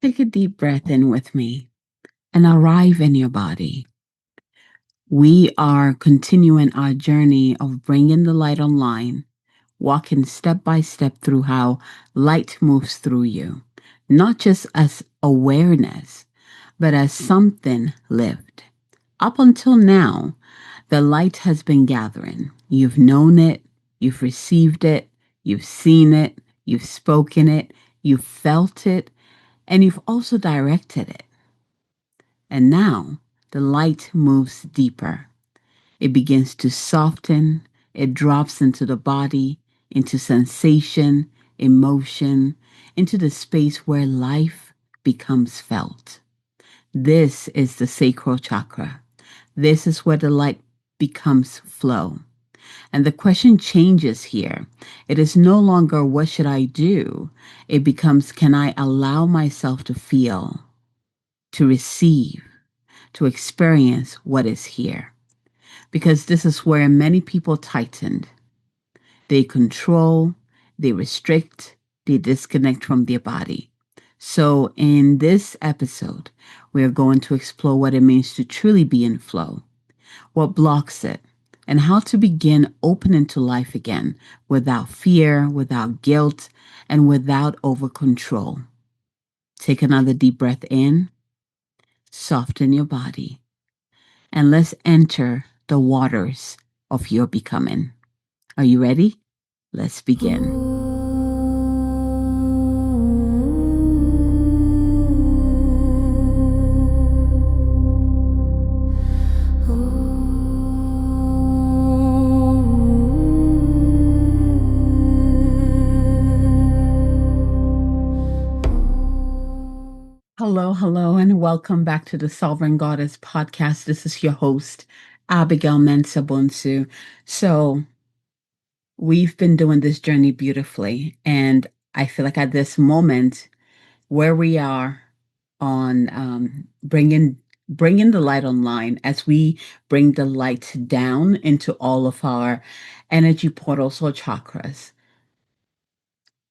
Take a deep breath in with me and arrive in your body. We are continuing our journey of bringing the light online, walking step by step through how light moves through you, not just as awareness, but as something lived. Up until now, the light has been gathering. You've known it, you've received it, you've seen it, you've spoken it, you've felt it, and you've also directed it. And now the light moves deeper. It begins to soften, it drops into the body, into sensation, emotion, into the space where life becomes felt. This is the sacral chakra. This is where the light becomes flow. And the question changes here. It is no longer, what should I do? It becomes, can I allow myself to feel, to receive, to experience what is here? Because this is where many people tightened. They control, they restrict, they disconnect from their body. So in this episode, we're going to explore what it means to truly be in flow, what blocks it, and how to begin opening to life again without fear, without guilt, and without over control. Take another deep breath in, soften your body, and let's enter the waters of your becoming. Are you ready? Let's begin. Hello, and welcome back to the Sovereign Goddess podcast. This is your host, Abigail Mensah-Bonsu. So, we've been doing this journey beautifully, and I feel like at this moment where we are on bringing the light online, as we bring the light down into all of our energy portals or chakras,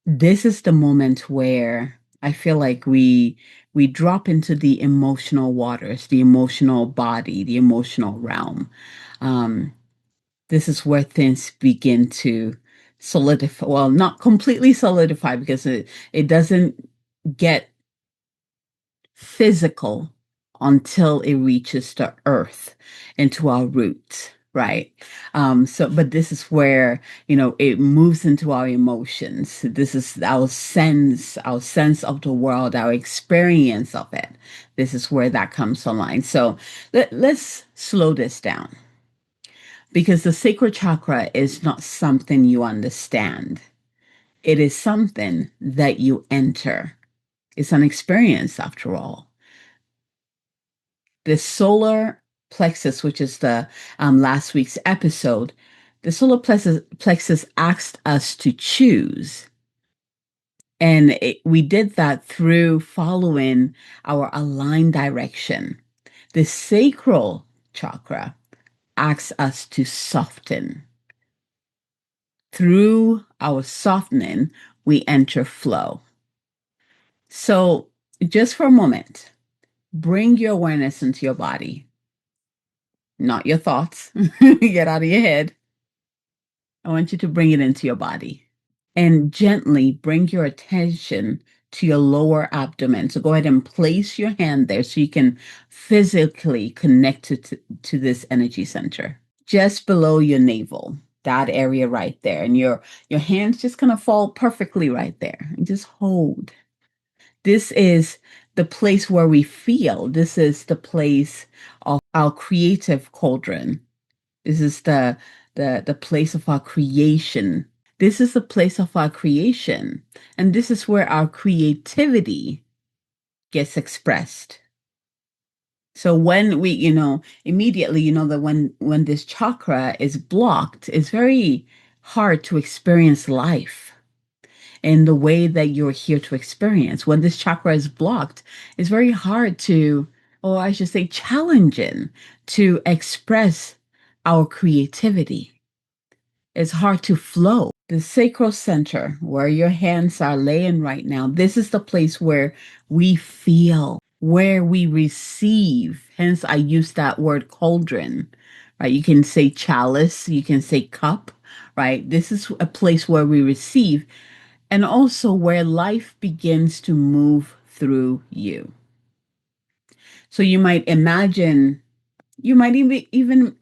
this is the moment where I feel like we drop into the emotional waters, the emotional body, the emotional realm. Um, this is where things begin to solidify. Well, not completely solidify, because it doesn't get physical until it reaches the earth, into our roots, right? But this is where, it moves into our emotions. This is our sense of the world, our experience of it. This is where that comes online. So let's slow this down, because the sacral chakra is not something you understand. It is something that you enter. It's an experience, after all. The solar plexus, which is the last week's episode, the solar plexus asked us to choose. And we did that through following our aligned direction. The sacral chakra asks us to soften. Through our softening, we enter flow. So just for a moment, bring your awareness into your body, not your thoughts. Get out of your head. I want you to bring it into your body and gently bring your attention to your lower abdomen. So go ahead and place your hand there so you can physically connect to this energy center just below your navel, that area right there. And your hands just kind of fall perfectly right there, and just hold. This is the place where we feel. This is the place of our creative cauldron. This is the place of our creation. This is the place of our creation. And this is where our creativity gets expressed. So when we, immediately, that when this chakra is blocked, it's very hard to experience life in the way that you're here to experience. When this chakra is blocked, it's very hard to, or I should say challenging, to express our creativity. It's hard to flow. The sacral center, where your hands are laying right now, this is the place where we feel, where we receive. Hence, I use that word cauldron, right? You can say chalice, you can say cup, right? This is a place where we receive, and also where life begins to move through you. So you might even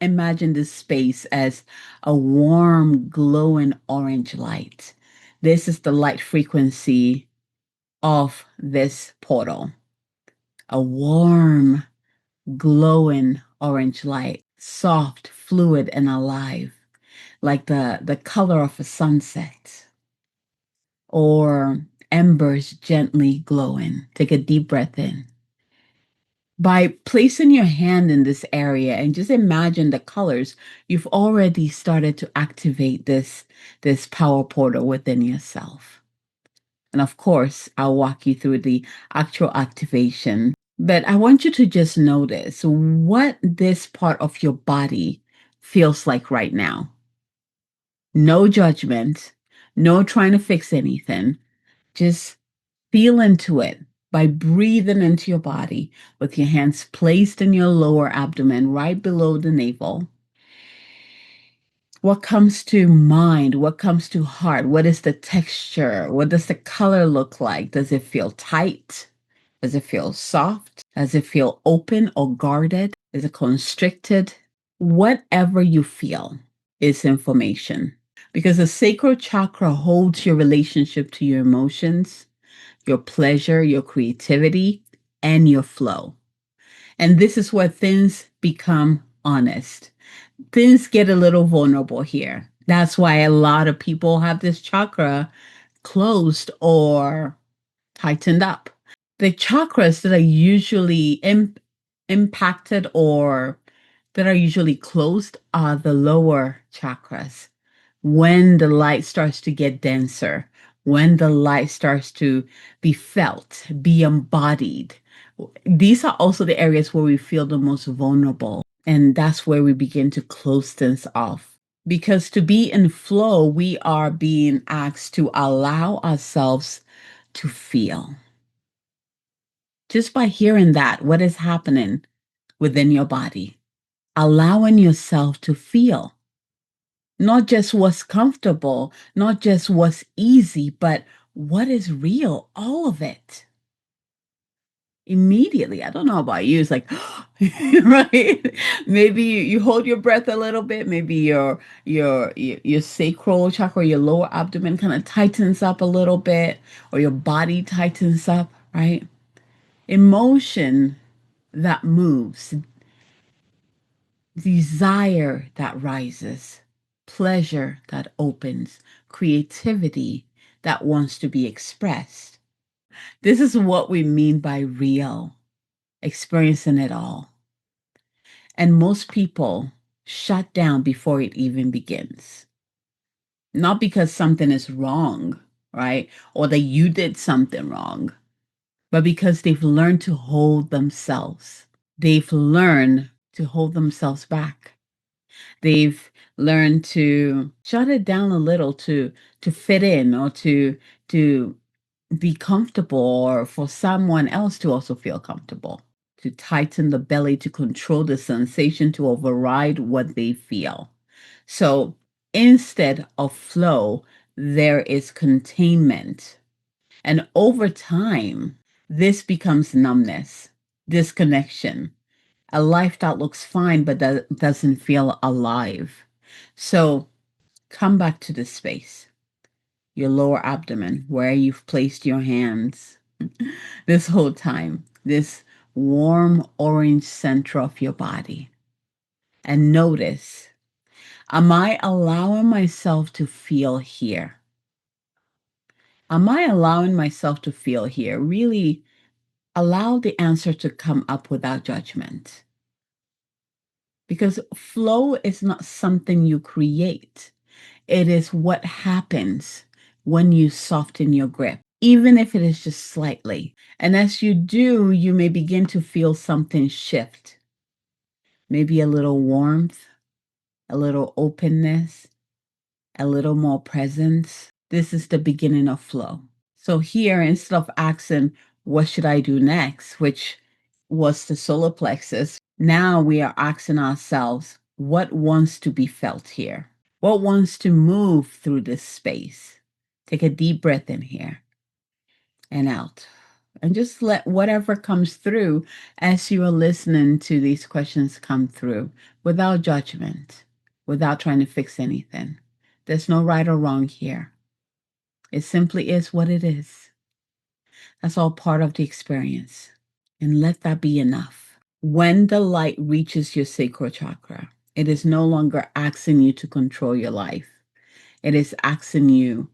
imagine this space as a warm, glowing orange light. This is the light frequency of this portal. A warm, glowing orange light, soft, fluid, and alive, like the color of a sunset or embers gently glowing. Take a deep breath in. By placing your hand in this area and just imagine the colors, you've already started to activate this power portal within yourself. And of course, I'll walk you through the actual activation. But I want you to just notice what this part of your body feels like right now. No judgment, no trying to fix anything. Just feel into it by breathing into your body with your hands placed in your lower abdomen, right below the navel. What comes to mind? What comes to heart? What is the texture? What does the color look like? Does it feel tight? Does it feel soft? Does it feel open or guarded? Is it constricted? Whatever you feel is information, because the sacral chakra holds your relationship to your emotions, your pleasure, your creativity, and your flow. And this is where things become honest. Things get a little vulnerable here. That's why a lot of people have this chakra closed or tightened up. The chakras that are usually impacted or that are usually closed are the lower chakras. When the light starts to get denser, when the light starts to be felt, be embodied, these are also the areas where we feel the most vulnerable. And that's where we begin to close things off. Because to be in flow, we are being asked to allow ourselves to feel. Just by hearing that, what is happening within your body? Allowing yourself to feel. Not just what's comfortable, not just what's easy, but what is real, all of it. Immediately, I don't know about you, it's like, right? Maybe you hold your breath a little bit, maybe your sacral chakra, your lower abdomen kind of tightens up a little bit, or your body tightens up, right? Emotion that moves, desire that rises, pleasure that opens, creativity that wants to be expressed. This is what we mean by real, experiencing it all. And most people shut down before it even begins. Not because something is wrong, right? Or that you did something wrong, but because they've learned to hold themselves. They've learned to hold themselves back. They've learned to shut it down a little to fit in or to be comfortable, or for someone else to also feel comfortable, to tighten the belly, to control the sensation, to override what they feel. So instead of flow, there is containment. And over time, this becomes numbness, disconnection, a life that looks fine but that doesn't feel alive. So come back to this space, your lower abdomen, where you've placed your hands this whole time, this warm orange center of your body. And notice, am I allowing myself to feel here? Am I allowing myself to feel here? Really allow the answer to come up without judgment. Because flow is not something you create. It is what happens when you soften your grip, even if it is just slightly. And as you do, you may begin to feel something shift. Maybe a little warmth, a little openness, a little more presence. This is the beginning of flow. So here, instead of asking, what should I do next, which was the solar plexus, now we are asking ourselves, what wants to be felt here? What wants to move through this space? Take a deep breath in here and out. And just let whatever comes through as you are listening to these questions come through without judgment, without trying to fix anything. There's no right or wrong here. It simply is what it is. That's all part of the experience. And let that be enough. When the light reaches your sacral chakra, it is no longer asking you to control your life. It is asking you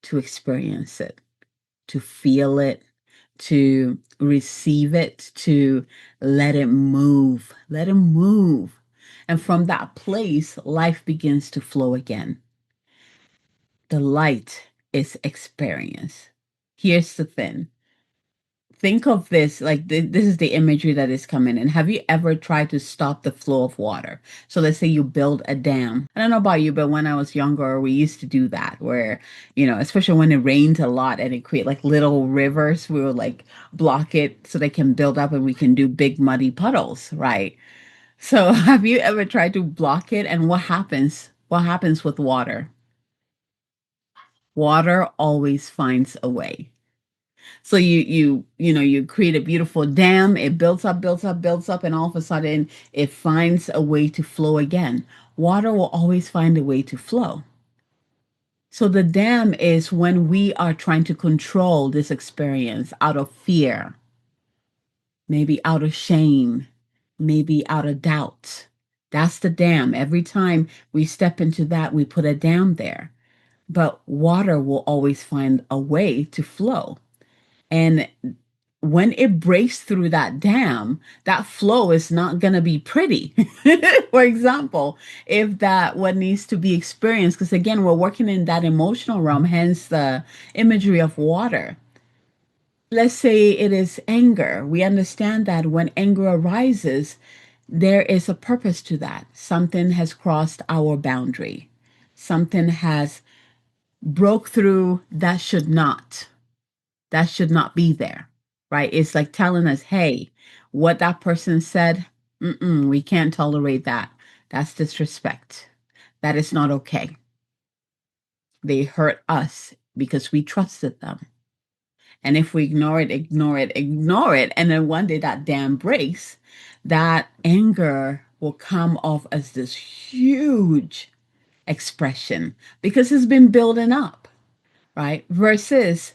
to experience it, to feel it, to receive it, to let it move. Let it move. And from that place, life begins to flow again. The light is experience. Here's the thing. Think of this like this is the imagery that is coming in. Have you ever tried to stop the flow of water? So let's say you build a dam. I don't know about you, but when I was younger, we used to do that where, especially when it rains a lot and it create like little rivers, we would like block it so they can build up and we can do big muddy puddles, right? So have you ever tried to block it and what happens? What happens with water? Water always finds a way. So you create a beautiful dam, it builds up, builds up, builds up, and all of a sudden it finds a way to flow again. Water will always find a way to flow. So the dam is when we are trying to control this experience out of fear, maybe out of shame, maybe out of doubt. That's the dam. Every time we step into that, we put a dam there. But water will always find a way to flow. And when it breaks through that dam, that flow is not going to be pretty. For example, if that what needs to be experienced, because again, we're working in that emotional realm, hence the imagery of water. Let's say it is anger. We understand that when anger arises, there is a purpose to that. Something has crossed our boundary. Something has broke through that should not be there, right? It's like telling us, hey, what that person said, we can't tolerate that. That's disrespect. That is not okay. They hurt us because we trusted them. And if we ignore it, ignore it, ignore it, and then one day that dam breaks, that anger will come off as this huge expression because it's been building up, right? Versus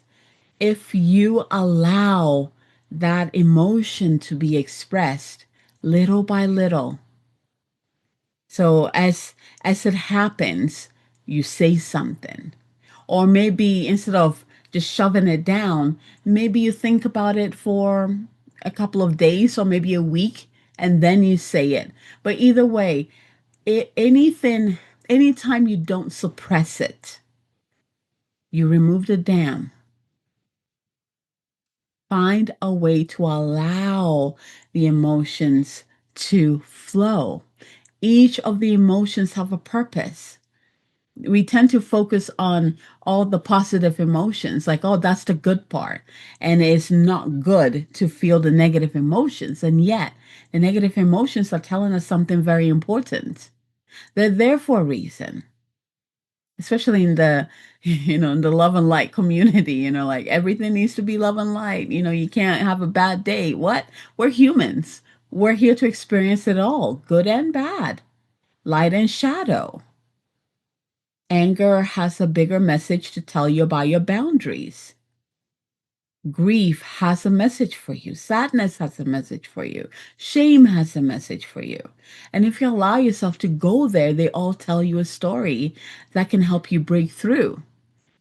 if you allow that emotion to be expressed little by little. So as it happens, you say something. Or maybe instead of just shoving it down, maybe you think about it for a couple of days or maybe a week and then you say it. But either way, anytime you don't suppress it, you remove the dam. Find a way to allow the emotions to flow. Each of the emotions have a purpose. We tend to focus on all the positive emotions, like, oh, that's the good part. And it's not good to feel the negative emotions. And yet, the negative emotions are telling us something very important. They're there for a reason, especially in the in the love and light community, like everything needs to be love and light. You can't have a bad day. What? We're humans. We're here to experience it all, good and bad, light and shadow. Anger has a bigger message to tell you about your boundaries. Grief has a message for you. Sadness has a message for you. Shame has a message for you. And if you allow yourself to go there, they all tell you a story that can help you break through,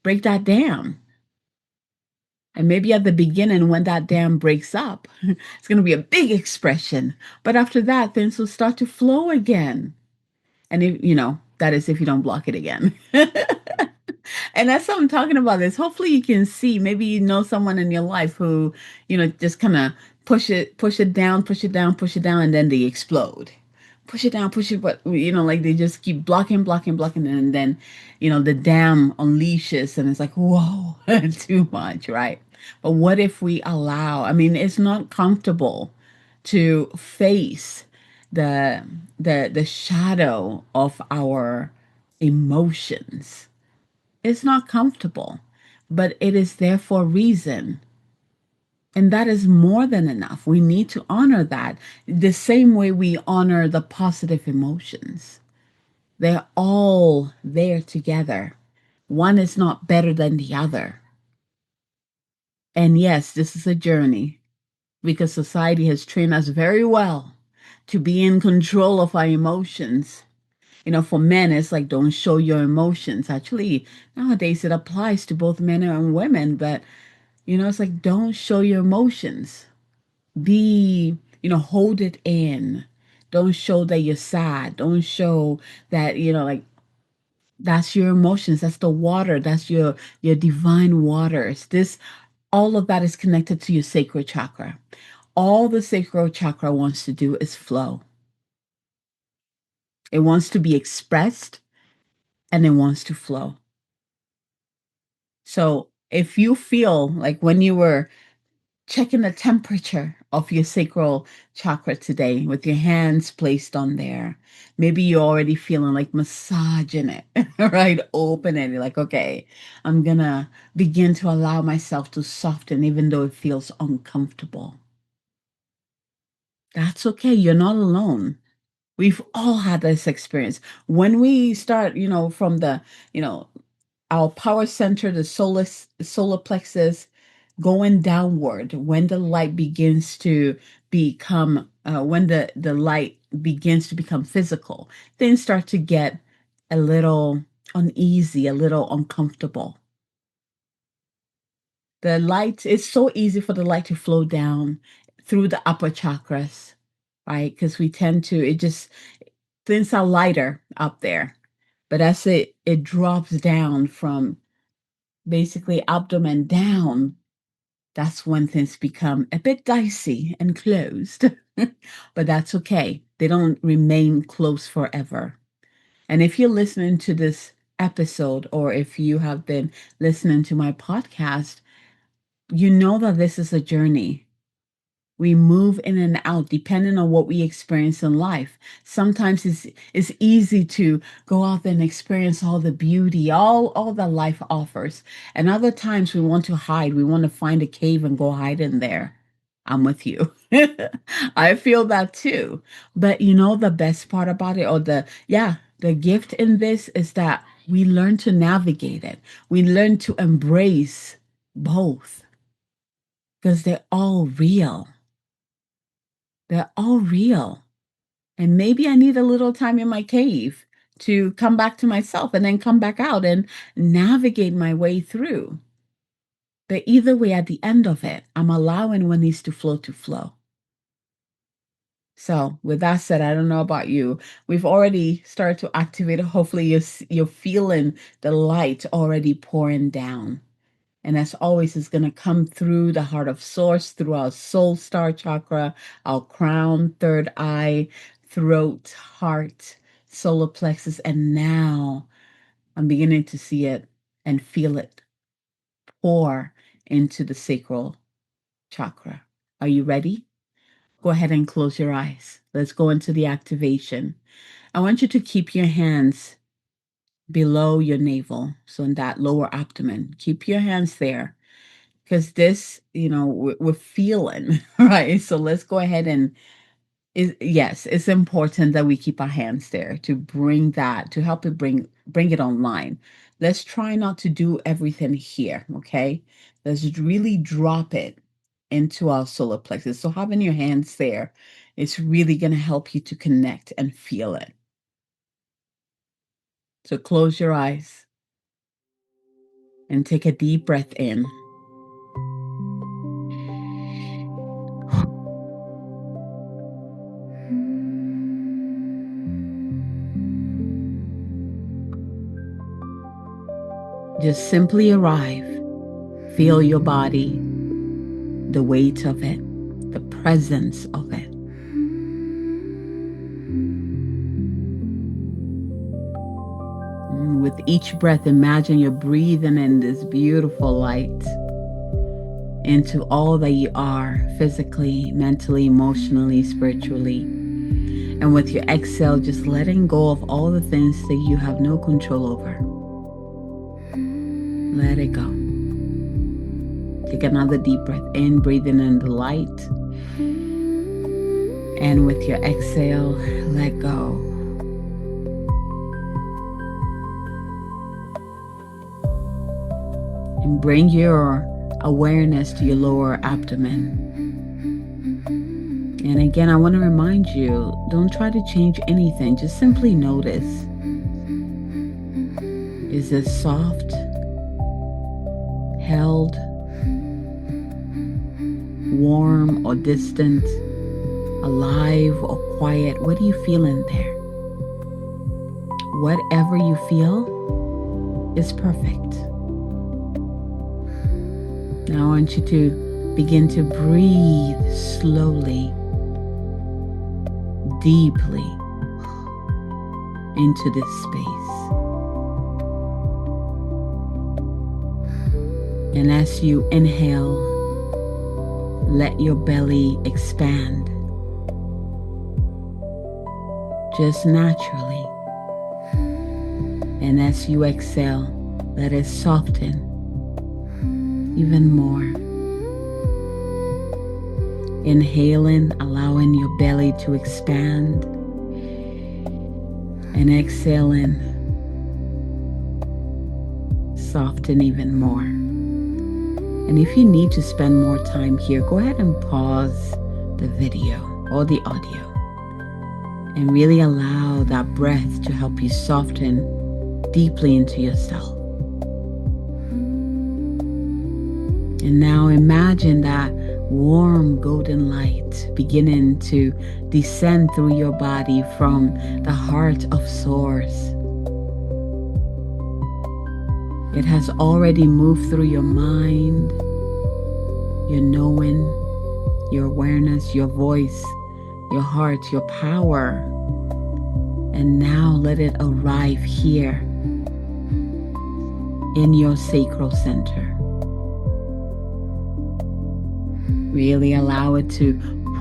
break that dam. And maybe at the beginning, when that dam breaks up, it's going to be a big expression. But after that, things will start to flow again. And if, that is if you don't block it again. And that's what I'm talking about this. Hopefully you can see, maybe you know someone in your life who, just kind of push it down, push it down, push it down, and then they explode. push it down, push it, but like they just keep blocking, blocking, blocking, and then, the dam unleashes, and it's like, whoa, too much, right? But what if we allow? I mean, it's not comfortable to face the the shadow of our emotions. It's not comfortable, but it is there for a reason. And that is more than enough. We need to honor that the same way we honor the positive emotions. They're all there together. One is not better than the other. And yes, this is a journey because society has trained us very well to be in control of our emotions. For men, it's like, don't show your emotions. Actually, nowadays it applies to both men and women, but, it's like, don't show your emotions. Be, hold it in. Don't show that you're sad. Don't show that, like, that's your emotions. That's the water. That's your divine waters. All of that is connected to your sacral chakra. All the sacral chakra wants to do is flow. It wants to be expressed and it wants to flow. So if you feel like when you were checking the temperature of your sacral chakra today with your hands placed on there, maybe you're already feeling like massaging it, right? Open it. You're like, okay, I'm going to begin to allow myself to soften, even though it feels uncomfortable. That's okay. You're not alone. We've all had this experience. When we start, from the, our power center, the solar plexus, going downward, when the light begins to become, when the light begins to become physical, things start to get a little uneasy, a little uncomfortable. The light, it's so easy for the light to flow down through the upper chakras, right? Because we tend to, things are lighter up there. But as it drops down from basically abdomen down, that's when things become a bit dicey and closed. But that's okay. They don't remain closed forever. And if you're listening to this episode, or if you have been listening to my podcast, you know that this is a journey. We move in and out depending on what we experience in life. Sometimes it's easy to go out there and experience all the beauty, all that life offers. And other times we want to hide. We want to find a cave and go hide in there. I'm with you. I feel that too. But the best part about it, or the gift in this is that we learn to navigate it. We learn to embrace both because they're all real. They're all real. And maybe I need a little time in my cave to come back to myself and then come back out and navigate my way through. But either way, at the end of it, I'm allowing what needs to flow to flow. So with that said, I don't know about you. We've already started to activate it. Hopefully you're feeling the light already pouring down. And as always, it's going to come through the heart of source, through our soul star chakra, our crown, third eye, throat, heart, solar plexus. And now I'm beginning to see it and feel it pour into the sacral chakra. Are you ready? Go ahead and close your eyes. Let's go into the activation. I want you to keep your hands below your navel, so in that lower abdomen. Keep your hands there. Because this, we're feeling, right? So let's go ahead and, yes, it's important that we keep our hands there to bring that, to help it bring it online. Let's try not to do everything here, okay? Let's really drop it into our solar plexus. So having your hands there, it's really going to help you to connect and feel it. So close your eyes and take a deep breath in. Just simply arrive. Feel your body, the weight of it, the presence of it. with each breath, imagine you're breathing in this beautiful light into all that you are, physically, mentally, emotionally, spiritually. And with your exhale, just letting go of all the things that you have no control over. Let it go. Take another deep breath in, breathing in the light. And with your exhale, let go. And bring your awareness to your lower abdomen. And again, I want to remind you, don't try to change anything. Just simply notice. Is it soft, held, warm or distant, alive or quiet? What do you feel in there? Whatever you feel is perfect. Now I want you to begin to breathe slowly, deeply into this space. And as you inhale, let your belly expand just naturally. And as you exhale, let it soften even more. Inhaling, allowing your belly to expand. And exhaling, soften even more. And if you need to spend more time here, go ahead and pause the video or the audio and really allow that breath to help you soften deeply into yourself. And now imagine that warm golden light beginning to descend through your body from the heart of Source. It has already moved through your mind, your knowing, your awareness, your voice, your heart, your power. And now let it arrive here in your sacral center. Really allow it to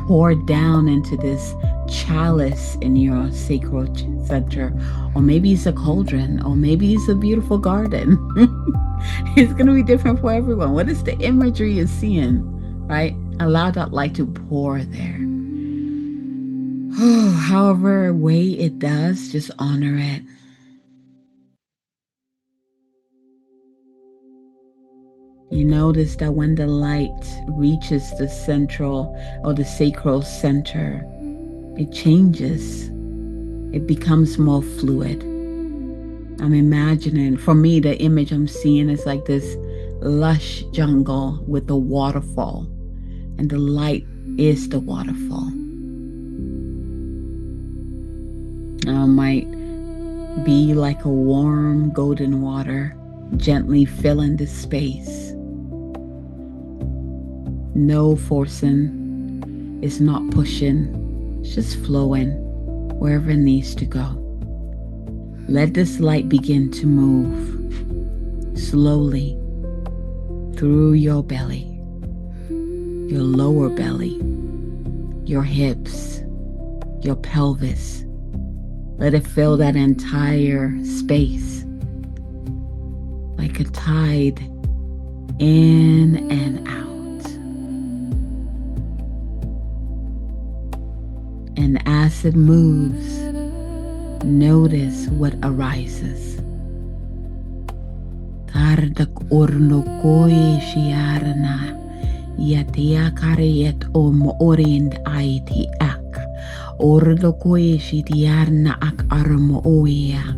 pour down into this chalice in your sacral center. Or maybe it's a cauldron, or maybe it's a beautiful garden. It's going to be different for everyone. What is the imagery you're seeing, right? Allow that light to pour there. Oh, however way it does, just honor it. You notice that when the light reaches the central or the sacral center, it changes. It becomes more fluid. I'm imagining, for me, the image I'm seeing is like this lush jungle with a waterfall, and the light is the waterfall. Now it might be like a warm golden water gently filling the space. No forcing, it's not pushing, it's just flowing wherever it needs to go. Let this light begin to move slowly through your belly, your lower belly, your hips, your pelvis. Let it fill that entire space like a tide in and out. And as it moves, notice what arises. Tardak orno koi shiarna yatia kariyet oriend aiti ak. Ordo koi shidiarna ak armo oya.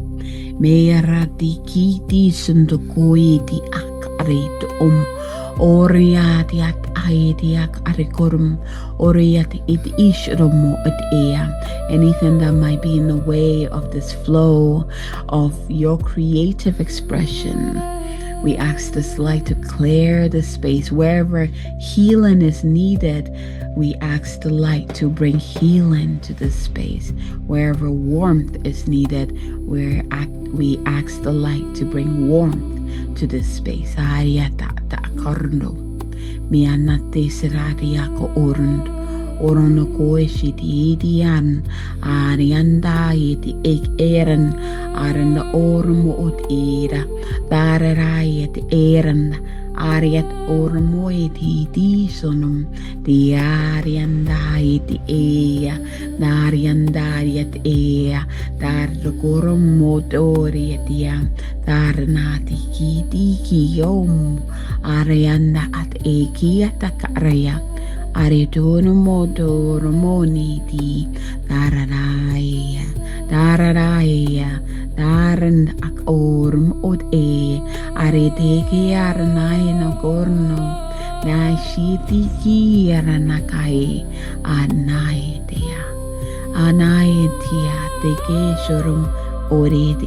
Mera di kiti sundo koi di ak arit Oriati ak aidiak arikorum, oriati it ishromo at ea. Anything that might be in the way of this flow of your creative expression, We ask this light to clear the space. Wherever healing is needed, we ask the light to bring healing to this space. Wherever warmth is needed, we ask the light to bring warmth to this space. Mianate seradia ko orund. Orono koeshiti idian arianda iti ek eren arenda ormo ot ira darera iti eren ariat ormo iti di sonum di arianda iti ea darianda iti ea dar goromo dori etia darnati ki yom arianda at eki atakaraya Aridono modo romoni di dararaya darand ak orm od aridege arnai no gorno na shiti ki aranakai anai dia tege shorum orid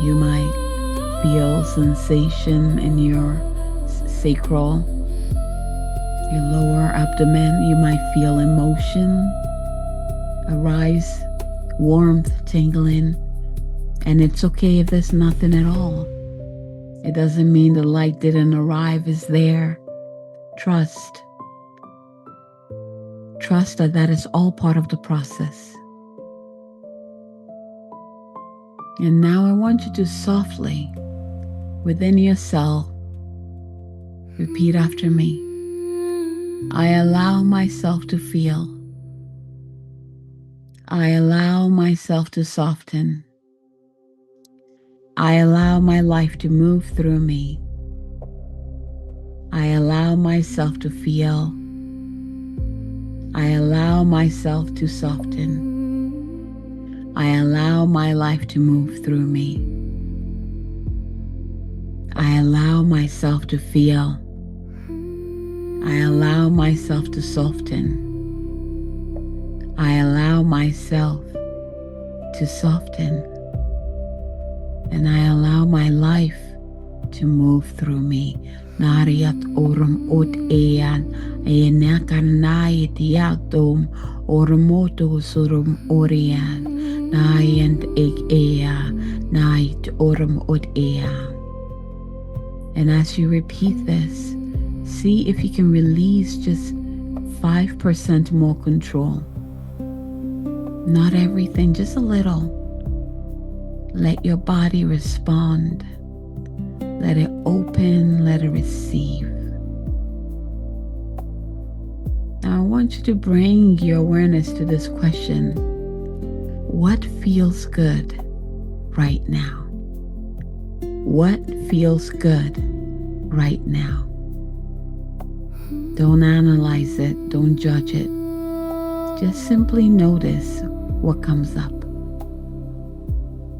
You might feel sensation in your sacral, your lower abdomen. You might feel emotion arise, warmth, tingling, and it's okay if there's nothing at all. It doesn't mean the light didn't arrive. It's there. Trust that is all part of the process. And now I want you to softly, within yourself, repeat after me. I allow myself to feel. I allow myself to soften. I allow my life to move through me. I allow myself to feel. I allow myself to soften. I allow my life to move through me. I allow myself to feel. I allow myself to soften. I allow myself to soften. And I allow my life to move through me. Nariat orum ot ean enakanai tiatom ormoto surum orian nayant eg ea night orum ot ea. And as you repeat this, see if you can release just 5% more control. Not everything, just a little. Let your body respond. Let it open, let it receive. Now I want you to bring your awareness to this question. What feels good right now? What feels good right now? Don't analyze it, don't judge it. Just simply notice what comes up.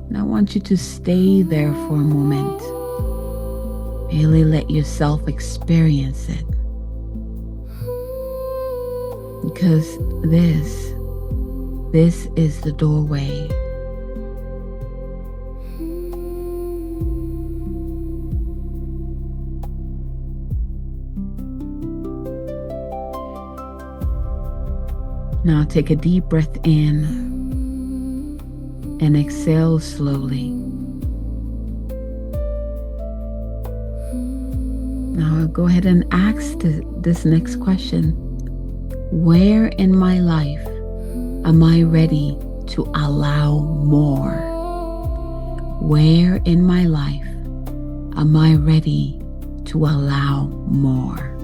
And I want you to stay there for a moment. Really let yourself experience it. Because this is the doorway. Now take a deep breath in and exhale slowly. Now go ahead and ask this next question. Where in my life am I ready to allow more? Where in my life am I ready to allow more?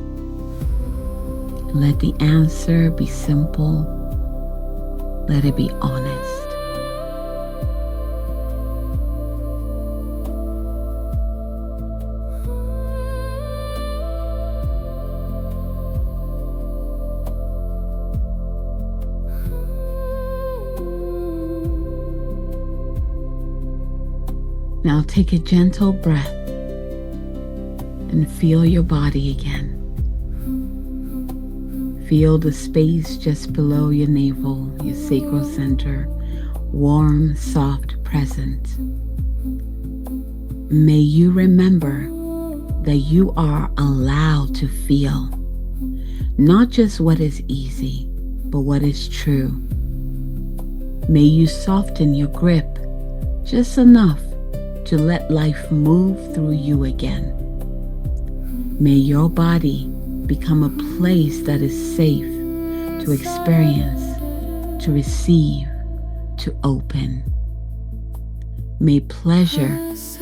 Let the answer be simple. Let it be honest. Now take a gentle breath and feel your body again. Feel the space just below your navel, your sacral center, warm, soft, present. May you remember that you are allowed to feel not just what is easy, but what is true. May you soften your grip just enough to let life move through you again. May your body become a place that is safe to experience, to receive, to open. May pleasure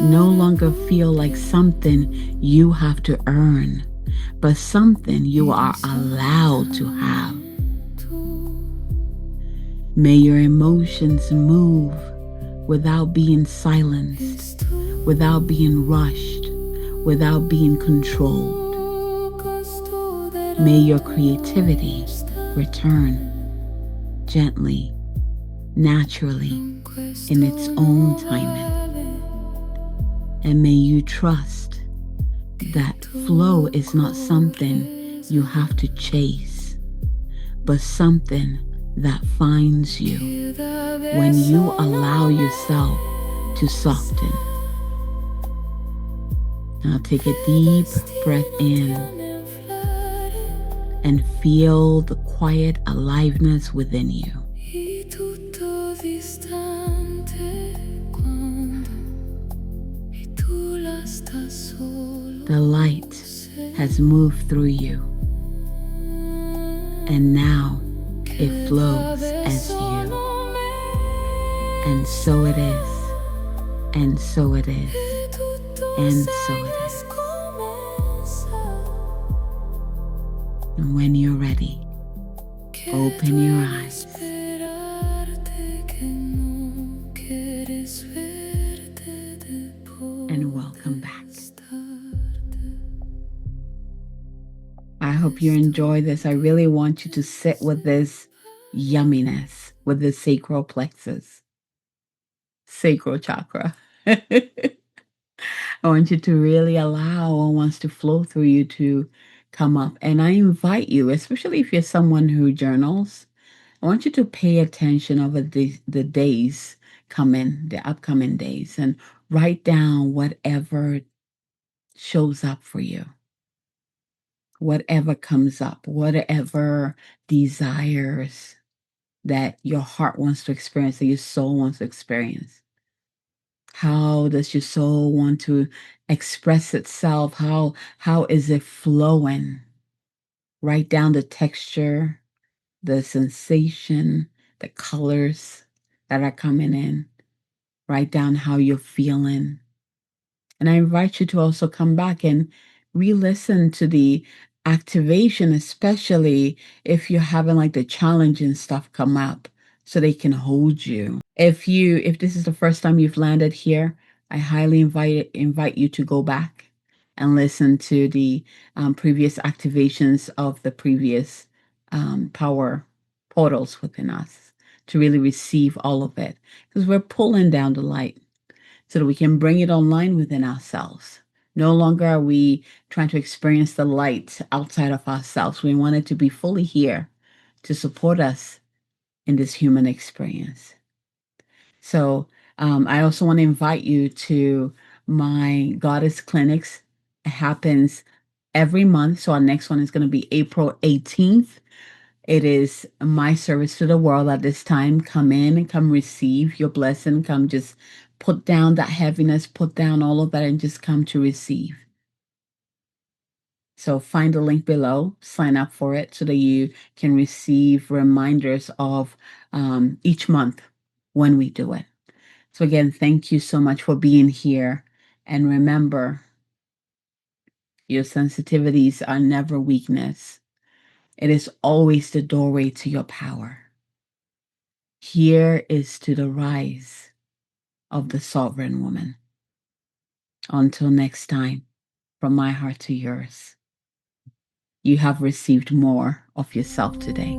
no longer feel like something you have to earn, but something you are allowed to have. May your emotions move without being silenced, without being rushed, without being controlled. May your creativity return gently, naturally, in its own timing. And may you trust that flow is not something you have to chase, but something that finds you when you allow yourself to soften. Now take a deep breath in and feel the quiet aliveness within you. The light has moved through you, and now it flows as you. And so it is, and so it is, and so it is. And when you're ready, open your eyes. And welcome back. I hope you enjoy this. I really want you to sit with this yumminess, with the sacral plexus, sacral chakra. I want you to really allow what wants to flow through you to come up. And I invite you, especially if you're someone who journals, I want you to pay attention over the days coming, the upcoming days, and write down whatever shows up for you, whatever comes up, whatever desires that your heart wants to experience, that your soul wants to experience. How does your soul want to express itself? How is it flowing? Write down the texture, the sensation, the colors that are coming in. Write down how you're feeling. And I invite you to also come back and re-listen to the activation, especially if you're having like the challenging stuff come up so they can hold you. If this is the first time you've landed here, I highly invite you to go back and listen to the previous activations of the previous power portals within us to really receive all of it, because we're pulling down the light so that we can bring it online within ourselves. No longer are we trying to experience the light outside of ourselves. We want it to be fully here to support us in this human experience. So I also want to invite you to my Goddess Clinics. It happens every month. So our next one is going to be April 18th. It is my service to the world at this time. Come in and come receive your blessing. Come just put down that heaviness, put down all of that, and just come to receive. So find the link below, sign up for it so that you can receive reminders of each month when we do it. So again, thank you so much for being here. And remember, your sensitivities are never weakness. It is always the doorway to your power. Here is to the rise of the sovereign woman. Until next time, from my heart to yours, you have received more of yourself today.